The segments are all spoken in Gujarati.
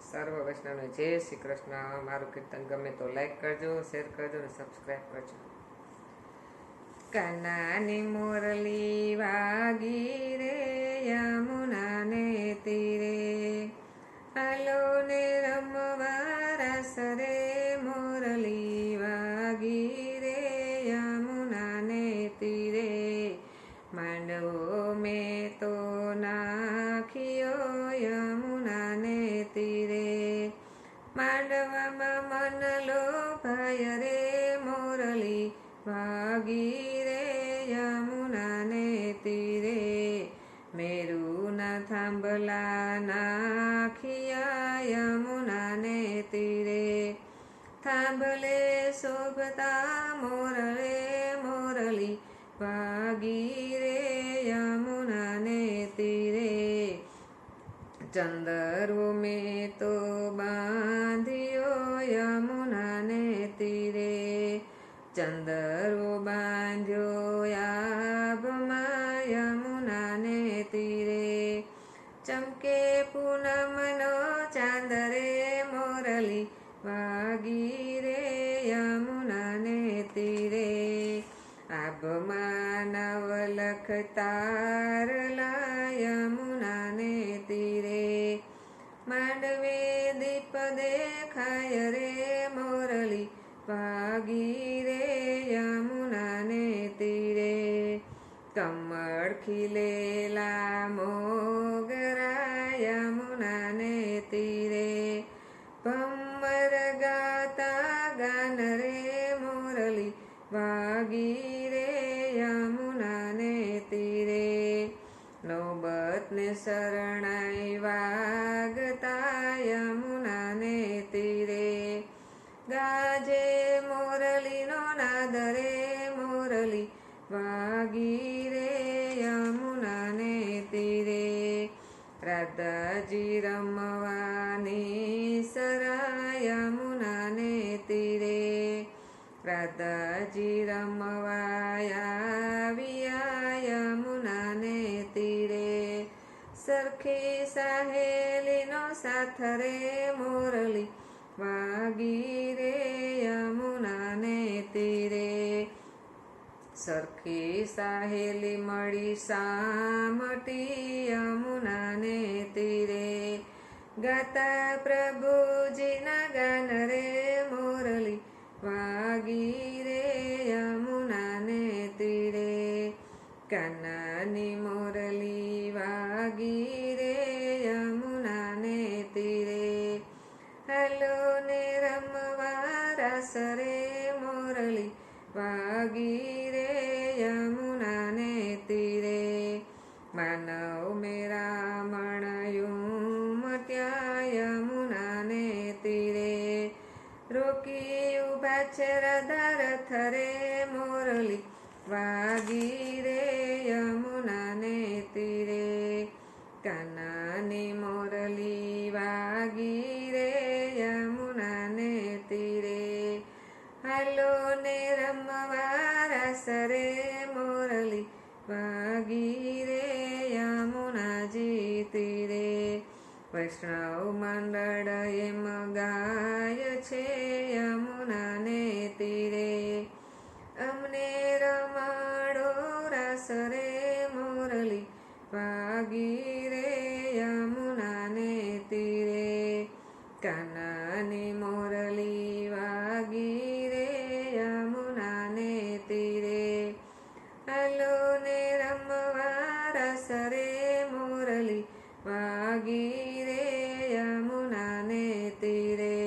સર્વ વૈષ્ણવને જય શ્રી કૃષ્ણ। મારું કીર્તન ગમે તો લાઈક કરજો, શેર કરજો અને સબસ્ક્રાઈબ કરજો। કાનાની મોરલી વાગી રે યમુનાને તીરે, હાલો ને રમવા રાસ રે મોરલી વાગી રે યમુનાને તીરે, માંડવો મેં તો નાખ્યો યમુનાને તીરે, માંડવામાં મન લોભાય રે મોરલી વાગી રે યમુનાને તીરે, મેરુના થાંભલા નાખ્યા યમુનાને તીરે, થાંભલે શોભતા મોરલે મોરલી વાગી રે યમુનાને તીરે, ચંદરો મેં તો બાંધ્યો યમુનાને તીરે, ચંદરો બાંધ્યો આભમાં યમુનાને તીરે, ચમકે પૂનમનો ચાંદ રે મોરલી વાગી રે યમુનાને તીરે, આભમાં નવલખ તારલા યમુનાને તીરે, માંડવે દીપ દેખાય રે મોરલી વાગી રે યમુનાને તીરે, કમળ ખીલેલા મોગરા યમુનાને તીરે, ભમર ગાતા ગાન રે મોરલી વાગી રે યમુનાને તીરે, નોબતને શરણાઈ વાગતા યમુનાને તીરે, ગાજે મોરલીનો નાદ રે મોરલી વાગી રે યમુનાને તીરે, રાધાજી રમવાની સરા યમુનાને તીરે, રાધાજી રમવા આવ્યા યમુનાને તીરે, સરખી સહેલીનો સાથ રે મોરલી વાગી રે યમુનાને તીરે, સરખી સહેલી મળી સામટી યમુનાને તીરે, ગાતા પ્રભુજીના ગાન રે મોરલી વાગી રે યમુનાને તીરે, કાનાની મોરલી વાગી રે યમુનાને તીરે, હાલો ને રમવા રાસ રે મોરલી વાગી રે યમુનાને તીરે, માનવ મેરા મણયું મટ્યા યમુનાને તીરે, રોકી ઉભા છે રાધા રથ રે મોરલી વાગી રે યમુનાને તીરે, કાનાની મોરલી વાગી રે યમુનાને તીરે, હાલો ને રમવા રાસ રે મોરલી વાગી રે યમુનાજી તીરે, વૈષ્ણવ મંડળ એમ ગાય છે યમુનાને તીરે, અમને રમાડો રાસ રે મોરલી વાગી રે યમુનાને તીરે, કાનાની મોરલી વાગી રે યમુનાને તીરે, હાલો ને રમવા રાસ રે મોરલી વાગી રે યમુનાને તીરે,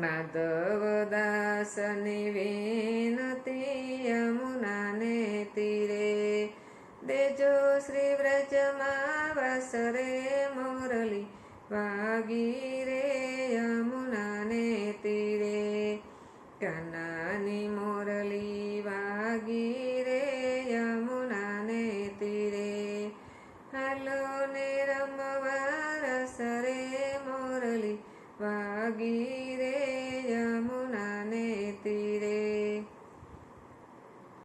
માધવદાસની વિનતી યમુનાને તીરે, દેજો શ્રી વ્રજમાં વાસ રે મોરલી વાગી રે યમુના